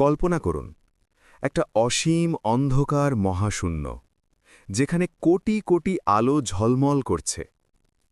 কল্পনা করুন একটা অসীম অন্ধকার মহাশূন্য যেখানে কোটি কোটি আলো ঝলমল করছে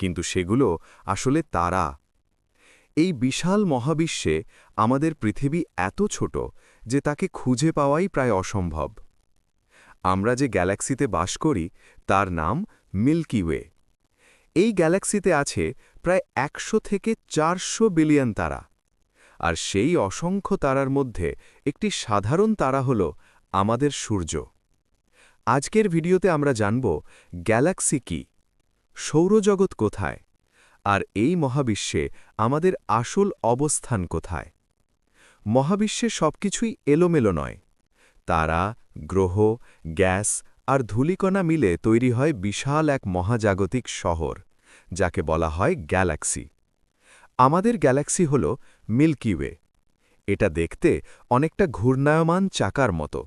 কিন্তু সেগুলো আসলে তারা। এই বিশাল মহাবিশ্বে আমাদের পৃথিবী এত ছোট যে তাকে খুঁজে পাওয়াই প্রায় অসম্ভব। আমরা যে গ্যালাক্সিতে বাস করি তার নাম মিল্কি ওয়ে। এই গ্যালাক্সিতে আছে প্রায় ১০০ থেকে ৪০০ বিলিয়ন তারা। আর সেই অসংখ্য তারার মধ্যে একটি সাধারণ তারা হল আমাদের সূর্য। আজকের ভিডিওতে আমরা জানব গ্যালাক্সি কি, সৌরজগৎ কোথায়, আর এই মহাবিশ্বে আমাদের আসল অবস্থান কোথায়। মহাবিশ্বে সবকিছুই এলোমেলো নয়। তারা, গ্রহ, গ্যাস আর ধূলিকণা মিলে তৈরি হয় বিশাল এক মহাজাগতিক শহর, যাকে বলা হয় গ্যালাক্সি। আমাদের গ্যালাক্সি হল মিল্কি ওয়ে। এটা দেখতে অনেকটা ঘূর্ণায়মান চাকার মতো।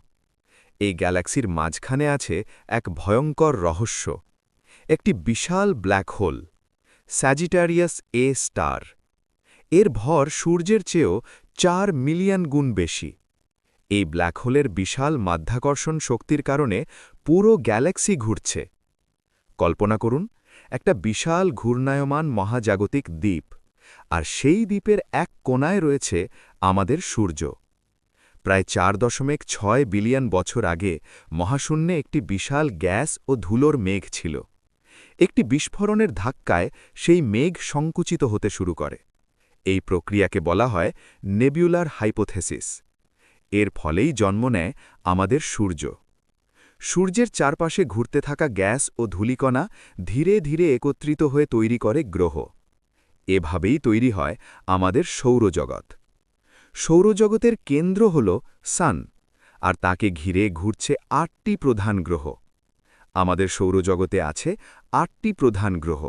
এই গ্যালাক্সির মাঝখানে আছে এক ভয়ঙ্কর রহস্য, একটি বিশাল black hole, Sagittarius A star. এর ভর সূর্যের চেয়েও ৪ মিলিয়ন গুণ বেশি। এই ব্ল্যাক হোলের বিশাল মাধ্যাকর্ষণ শক্তির কারণে পুরো গ্যালাক্সি ঘুরছে। কল্পনা করুন একটা বিশাল ঘূর্ণায়মান মহাজাগতিক দ্বীপ, আর সেই দ্বীপের এক কোণায় রয়েছে আমাদের সূর্য। প্রায় ৪.৬ বিলিয়ন বছর আগে মহাশূন্যে একটি বিশাল গ্যাস ও ধুলোর মেঘ ছিল। একটি বিস্ফোরণের ধাক্কায় সেই মেঘ সংকুচিত হতে শুরু করে। এই প্রক্রিয়াকে বলা হয় নেবিউলার হাইপোথেসিস। এর ফলেই জন্ম নেয় আমাদের সূর্য। সূর্যের চারপাশে ঘুরতে থাকা গ্যাস ও ধূলিকণা ধীরে ধীরে একত্রিত হয়ে তৈরি করে গ্রহ। এভাবেই তৈরি হয় আমাদের সৌরজগৎ। সৌরজগতের কেন্দ্র হল সান, আর তাকে ঘিরে ঘুরছে ৮টি প্রধান গ্রহ। আমাদের সৌরজগতে আছে ৮টি প্রধান গ্রহ।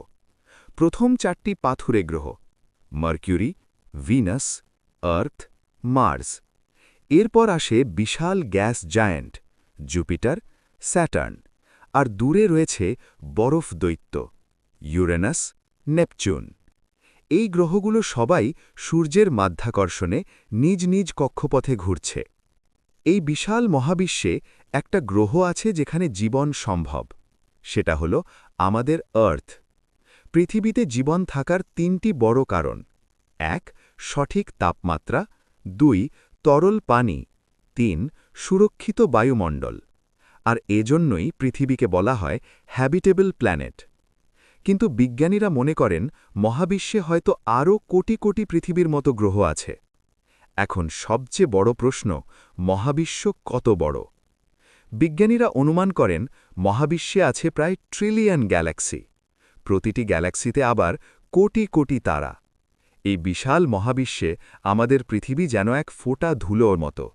প্রথম ৪টি পাথুরে গ্রহ: মার্কিউরি, ভিনাস, আর্থ, মার্স। এরপর আসে বিশাল গ্যাস জায়ান্ট জুপিটার, স্যাটার্ন, আর দূরে রয়েছে বরফ দৈত্য ইউরেনাস, নেপচুন। এই গ্রহগুলো সবাই সূর্যের মাধ্যাকর্ষণে নিজ নিজ কক্ষপথে ঘুরছে। এই বিশাল মহাবিশ্বে একটা গ্রহ আছে যেখানে জীবন সম্ভব। সেটা হল আমাদের আর্থ। পৃথিবীতে জীবন থাকার ৩টি বড় কারণ: ১. সঠিক তাপমাত্রা, ২. তরল পানি, ৩. সুরক্ষিত বায়ুমণ্ডল। আর এজন্যই পৃথিবীকে বলা হয় হ্যাবিটেবল প্ল্যানেট। কিন্তু বিজ্ঞানীরা মনে করেন মহাবিশ্বে হয়তো আরও কোটি কোটি পৃথিবীর মতো গ্রহ আছে। এখন সবচেয়ে বড় প্রশ্ন, মহাবিশ্ব কত বড়? বিজ্ঞানীরা অনুমান করেন মহাবিশ্বে আছে প্রায় ট্রিলিয়ন গ্যালাক্সি। প্রতিটি গ্যালাক্সিতে আবার কোটি কোটি তারা। এই বিশাল মহাবিশ্বে আমাদের পৃথিবী যেন এক ফোঁটা ধুলোর মতো।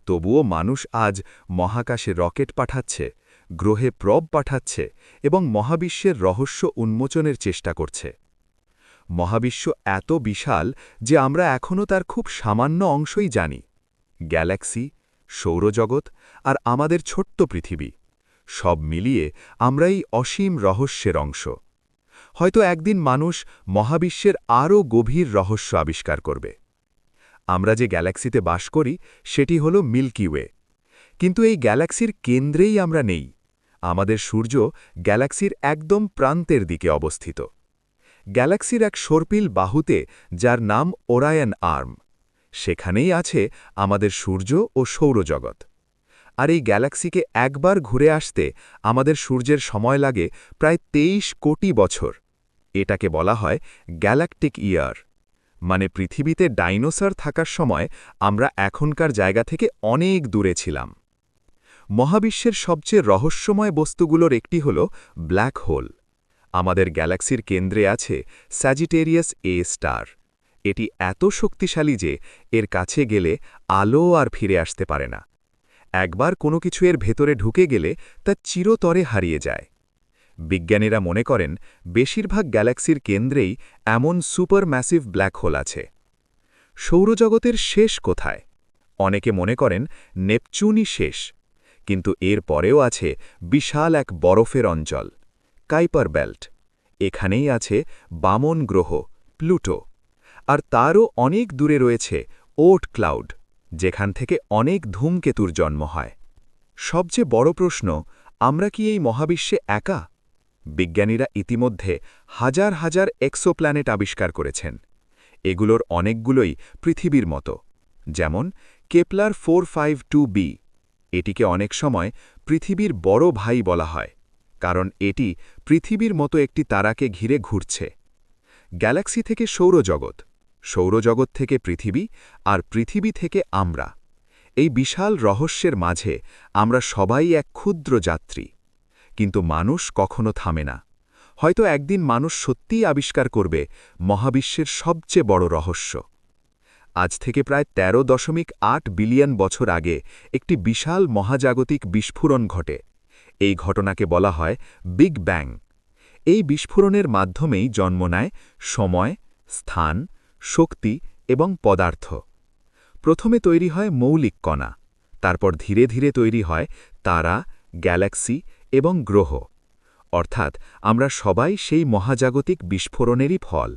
তবুও মানুষ আজ মহাকাশে রকেট পাঠাচ্ছে, গ্রহে প্রব পাঠাচ্ছে এবং মহাবিশ্বের রহস্য উন্মোচনের চেষ্টা করছে। মহাবিশ্ব এত বিশাল যে আমরা এখনও তার খুব সামান্য অংশই জানি। গ্যালাক্সি, সৌরজগৎ আর আমাদের ছোট্ট পৃথিবী, সব মিলিয়ে আমরা এই অসীম রহস্যের অংশ। হয়তো একদিন মানুষ মহাবিশ্বের আরও গভীর রহস্য আবিষ্কার করবে। আমরা যে গ্যালাক্সিতে বাস করি সেটি হল মিল্কি ওয়ে। কিন্তু এই গ্যালাক্সির কেন্দ্রেই আমরা নেই। আমাদের সূর্য গ্যালাক্সির একদম প্রান্তের দিকে অবস্থিত। গ্যালাক্সির এক সর্পিল বাহুতে, যার নাম ওরায়ন আর্ম। সেখানেই আছে আমাদের সূর্য ও সৌরজগৎ। আর এই গ্যালাক্সিকে একবার ঘুরে আসতে আমাদের সূর্যের সময় লাগে প্রায় ২৩ কোটি বছর। এটাকে বলা হয় গ্যালাকটিক ইয়ার। মানে পৃথিবীতে ডাইনোসর থাকার সময় আমরা এখনকার জায়গা থেকে অনেক দূরে ছিলাম। মহাবিশ্বের সবচেয়ে রহস্যময় বস্তুগুলোর একটি হল ব্ল্যাক হোল। আমাদের গ্যালাক্সির কেন্দ্রে আছে স্যাজিটেরিয়াস এ স্টার। এটি এত শক্তিশালী যে এর কাছে গেলে আলো আর ফিরে আসতে পারে না। একবার কোনো কিছু এর ভেতরে ঢুকে গেলে তা চিরতরে হারিয়ে যায়। বিজ্ঞানীরা মনে করেন বেশিরভাগ গ্যালাক্সির কেন্দ্রেই এমন সুপারম্যাসিভ ব্ল্যাক হোল আছে। সৌরজগতের শেষ কোথায়? অনেকে মনে করেন নেপচুনই শেষ। কিন্তু এর পরেও আছে বিশাল এক বরফের অঞ্চল, কাইপার বেল্ট। এখানেই আছে বামন গ্রহ, প্লুটো। আর তারও অনেক দূরে রয়েছে ওর্ট ক্লাউড, যেখান থেকে অনেক ধূমকেতুর জন্ম হয়। সবচেয়ে বড় প্রশ্ন, আমরা কি এই মহাবিশ্বে একা? বিজ্ঞানীরা ইতিমধ্যে হাজার হাজার এক্সোপ্ল্যানেট আবিষ্কার করেছেন। এগুলোর অনেকগুলোই পৃথিবীর মতো, যেমন কেপলার 452b। এটিকে অনেক সময় পৃথিবীর বড় ভাই বলা হয়, কারণ এটি পৃথিবীর মতো একটি তারাকে ঘিরে ঘুরছে। গ্যালাক্সি থেকে সৌরজগৎ, সৌরজগৎ থেকে পৃথিবী, আর পৃথিবী থেকে আমরা। এই বিশাল রহস্যের মাঝে আমরা সবাই এক ক্ষুদ্র যাত্রী। কিন্তু মানুষ কখনো থামে না। হয়তো একদিন মানুষ সত্যিই আবিষ্কার করবে মহাবিশ্বের সবচেয়ে বড় রহস্য। আজ থেকে প্রায় 13.8 বিলিয়ন বছর আগে একটি বিশাল মহাজাগতিক বিস্ফোরণ ঘটে। এই ঘটনাকে বলা হয় বিগ ব্যাং। এই বিস্ফোরণের মাধ্যমেই জন্ম নেয় সময়, স্থান, শক্তি এবং পদার্থ। প্রথমে তৈরি হয় মৌলিক কণা, তারপর ধীরে ধীরে তৈরি হয় তারা, গ্যালাক্সি এবং গ্রহ। অর্থাৎ আমরা সবাই সেই মহাজাগতিক বিস্ফোরণেরই ফল।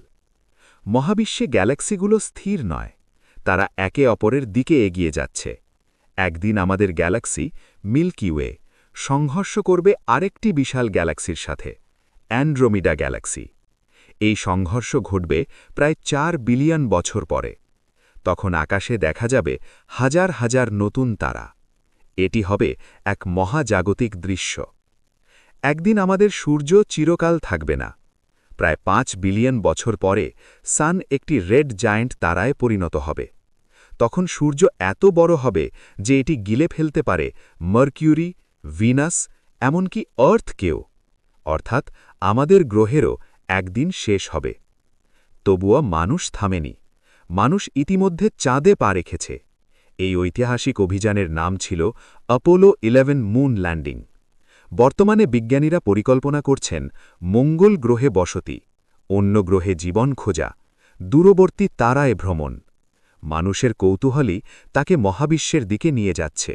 মহাবিশ্বে গ্যালাক্সিগুলো স্থির নয়, তারা একে অপরের দিকে এগিয়ে যাচ্ছে। একদিন আমাদের গ্যালাক্সি মিল্কি ওয়ে সংঘর্ষ করবে আরেকটি বিশাল গ্যালাক্সির সাথে, অ্যান্ড্রোমিডা গ্যালাক্সি। এই সংঘর্ষ ঘটবে প্রায় 4 বিলিয়ন বছর পরে। তখন আকাশে দেখা যাবে হাজার হাজার নতুন তারা। এটি হবে এক মহাজাগতিক দৃশ্য। একদিন আমাদের সূর্য চিরকাল থাকবে না। প্রায় 5 বিলিয়ন বছর পরে সান একটি রেড জায়ান্ট তারায় পরিণত হবে। তখন সূর্য এত বড় হবে যে এটি গিলে ফেলতে পারে মার্কিউরি, ভিনাস, এমনকি আর্থকেও। অর্থাৎ আমাদের গ্রহেরও একদিন শেষ হবে। তবুও মানুষ থামেনি। মানুষ ইতিমধ্যে চাঁদে পা রেখেছে। এই ঐতিহাসিক অভিযানের নাম ছিল অ্যাপোলো 11 মুন ল্যান্ডিং। বর্তমানে বিজ্ঞানীরা পরিকল্পনা করছেন মঙ্গল গ্রহে বসতি, অন্য গ্রহে জীবন খোঁজা, দূরবর্তী তারায় ভ্রমণ। মানুষের কৌতূহলই তাকে মহাবিশ্বের দিকে নিয়ে যাচ্ছে।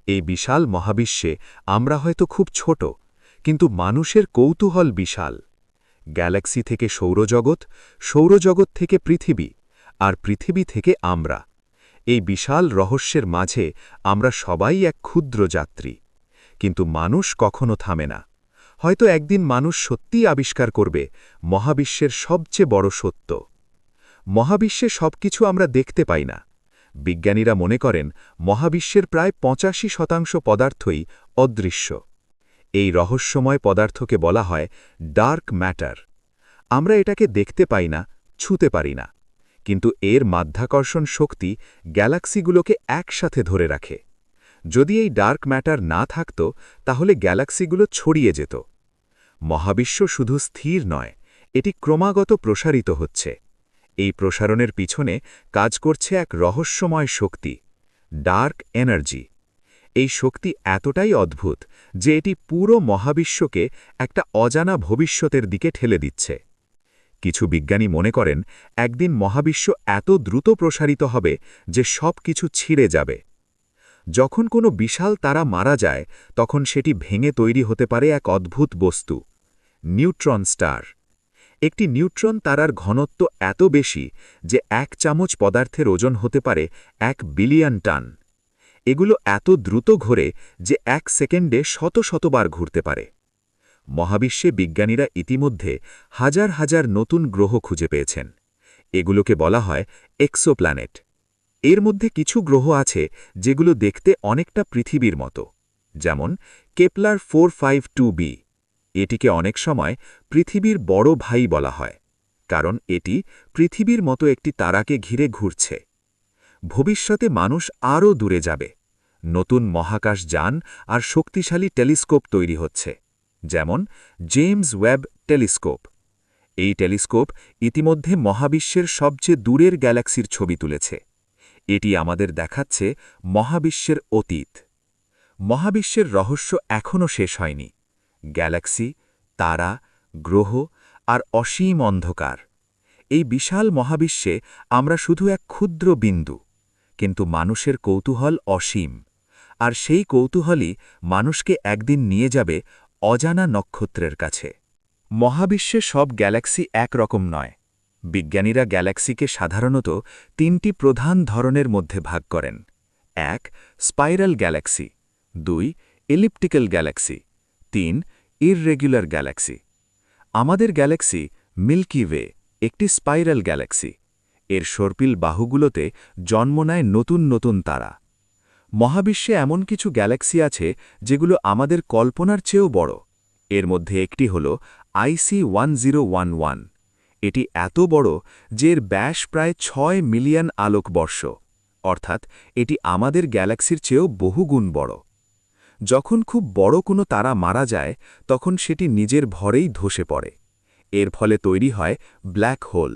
এই বিশাল মহাবিশ্বে আমরা হয়তো খুব ছোট, কিন্তু মানুষের কৌতূহল বিশাল। গ্যালাক্সি থেকে সৌরজগৎ, সৌরজগৎ থেকে পৃথিবী, আর পৃথিবী থেকে আমরা। এই বিশাল রহস্যের মাঝে আমরা সবাই এক ক্ষুদ্র যাত্রী। কিন্তু মানুষ কখনো থামে না। হয়তো একদিন মানুষ সত্যিই আবিষ্কার করবে মহাবিশ্বের সবচেয়ে বড় সত্য। মহাবিশ্বে সবকিছু আমরা দেখতে পাই না। বিজ্ঞানীরা মনে করেন মহাবিশ্বের প্রায় 85% পদার্থই অদৃশ্য। এই রহস্যময় পদার্থকে বলা হয় ডার্ক ম্যাটার। আমরা এটাকে দেখতে পাই না, ছুঁতে পারি না, কিন্তু এর মাধ্যাকর্ষণ শক্তি গ্যালাক্সিগুলোকে একসাথে ধরে রাখে। যদি এই ডার্ক ম্যাটার না থাকত, তাহলে গ্যালাক্সিগুলো ছড়িয়ে যেত। মহাবিশ্ব শুধু স্থির নয়, এটি ক্রমাগত প্রসারিত হচ্ছে। এই প্রসারণের পিছনে কাজ করছে এক রহস্যময় শক্তি, ডার্ক এনার্জি। এই শক্তি এতটাই অদ্ভুত যে এটি পুরো মহাবিশ্বকে একটা অজানা ভবিষ্যতের দিকে ঠেলে দিচ্ছে। কিছু বিজ্ঞানী মনে করেন একদিন মহাবিশ্ব এত দ্রুত প্রসারিত হবে যে সব কিছু ছিঁড়ে যাবে। যখন কোনো বিশাল তারা মারা যায়, তখন সেটি ভেঙে তৈরি হতে পারে এক অদ্ভুত বস্তু, নিউট্রন স্টার। একটি নিউট্রন তারার ঘনত্ব এত বেশি যে 1 চামচ পদার্থের ওজন হতে পারে 1 বিলিয়ন টন। এগুলো এত দ্রুত ঘোরে যে 1 সেকেন্ডে শত শতবার ঘুরতে পারে। মহাবিশ্বে বিজ্ঞানীরা ইতিমধ্যে হাজার হাজার নতুন গ্রহ খুঁজে পেয়েছেন। এগুলোকে বলা হয় এক্সোপ্ল্যানেট। এর মধ্যে কিছু গ্রহ আছে যেগুলো দেখতে অনেকটা পৃথিবীর মতো, যেমন কেপলার 452b। এটিকে অনেক সময় পৃথিবীর বড় ভাই বলা হয়, কারণ এটি পৃথিবীর মতো একটি তারাকে ঘিরে ঘুরছে। ভবিষ্যতে মানুষ আরও দূরে যাবে। নতুন মহাকাশ যান আর শক্তিশালী টেলিস্কোপ তৈরি হচ্ছে, যেমন জেমস ওয়েব টেলিস্কোপ। এই টেলিস্কোপ ইতিমধ্যে মহাবিশ্বের সবচেয়ে দূরের গ্যালাক্সির ছবি তুলেছে। এটি আমাদের দেখাচ্ছে মহাবিশ্বের অতীত। মহাবিশ্বের রহস্য এখনও শেষ হয়নি। গ্যালাক্সি, তারা, গ্রহ আর অসীম অন্ধকার। এই বিশাল মহাবিশ্বে আমরা শুধু এক ক্ষুদ্র বিন্দু, কিন্তু মানুষের কৌতূহল অসীম। আর সেই কৌতূহলই মানুষকে একদিন নিয়ে যাবে অজানা নক্ষত্রের কাছে। মহাবিশ্বে সব গ্যালাক্সি একরকম নয়। বিজ্ঞানীরা গ্যালাক্সিকে সাধারণত 3টি প্রধান ধরনের মধ্যে ভাগ করেন। 1. Spiral Galaxy, 2. Elliptical Galaxy, 3. Irregular Galaxy. আমাদের গ্যালাক্সি মিল্কি ওয়ে একটি স্পাইরাল গ্যালাক্সি। এর সর্পিল বাহুগুলোতে জন্ম নেয় নতুন নতুন তারা। মহাবিশ্বে এমন কিছু গ্যালাক্সি আছে যেগুলো আমাদের কল্পনার চেয়েও বড়। এর মধ্যে একটি হল IC1011। এটি এত বড় যে এর ব্যাস প্রায় 6 মিলিয়ন আলোকবর্ষ, অর্থাৎ এটি আমাদের গ্যালাক্সির চেয়েও বহুগুণ বড়। যখন খুব বড় কোনো তারা মারা যায় তখন সেটি নিজের ভরেই ধসে পড়ে। এর ফলে তৈরি হয় ব্ল্যাক হোল।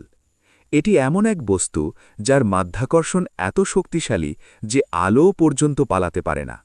এটি এমন এক বস্তু যার মাধ্যাকর্ষণ এত শক্তিশালী যে আলোও পর্যন্ত পালাতে পারে না।